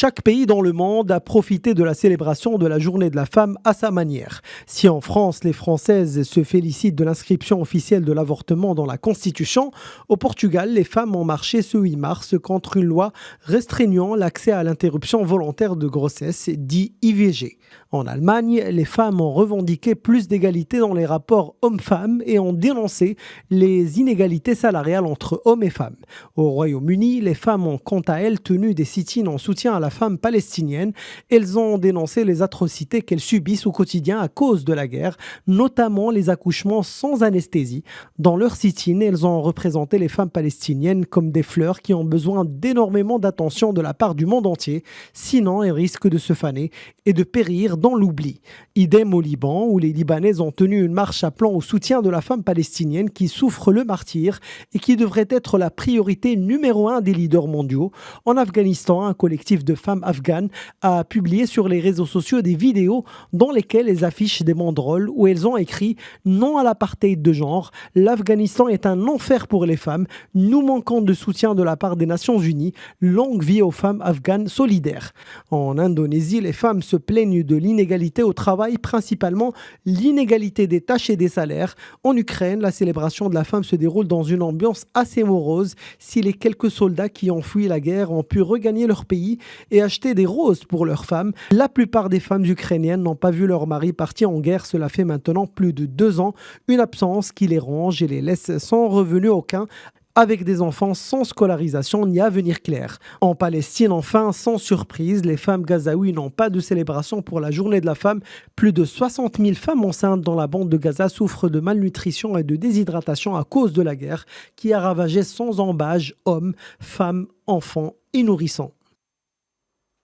Chaque pays dans le monde a profité de la célébration de la Journée de la femme à sa manière. Si en France, les Françaises se félicitent de l'inscription officielle de l'avortement dans la Constitution, au Portugal, les femmes ont marché ce 8 mars contre une loi restreignant l'accès à l'interruption volontaire de grossesse, dit IVG. En Allemagne, les femmes ont revendiqué plus d'égalité dans les rapports hommes-femmes et ont dénoncé les inégalités salariales entre hommes et femmes. Au Royaume-Uni, les femmes ont quant à elles tenu des sit-ins en soutien à la femme palestinienne. Elles ont dénoncé les atrocités qu'elles subissent au quotidien à cause de la guerre, notamment les accouchements sans anesthésie. Dans leur sit-in, elles ont représenté les femmes palestiniennes comme des fleurs qui ont besoin d'énormément d'attention de la part du monde entier, sinon elles risquent de se faner et de périr dans l'oubli. Idem au Liban, où les Libanaises ont tenu une marche appelant au soutien de la femme palestinienne qui souffre le martyre et qui devrait être la priorité numéro 1 des leaders mondiaux. En Afghanistan, un collectif de femmes afghanes a publié sur les réseaux sociaux des vidéos dans lesquelles elles affichent des banderoles où elles ont écrit « Non à l'apartheid de genre, l'Afghanistan est un enfer pour les femmes, nous manquons de soutien de la part des Nations Unies, longue vie aux femmes afghanes solidaires ». En Indonésie, les femmes se plaignent de l'inégalité au travail, principalement l'inégalité des tâches et des salaires. En Ukraine, la célébration de la femme se déroule dans une ambiance assez morose. Si les quelques soldats qui ont fui la guerre ont pu regagner leur pays et acheter des roses pour leurs femmes, la plupart des femmes ukrainiennes n'ont pas vu leur mari partir en guerre. Cela fait maintenant plus de 2 ans, une absence qui les ronge et les laisse sans revenu aucun, avec des enfants sans scolarisation ni avenir clair. En Palestine, enfin, sans surprise, les femmes gazaouis n'ont pas de célébration pour la journée de la femme. Plus de 60 000 femmes enceintes dans la bande de Gaza souffrent de malnutrition et de déshydratation à cause de la guerre qui a ravagé sans embâche hommes, femmes, enfants et nourrissons.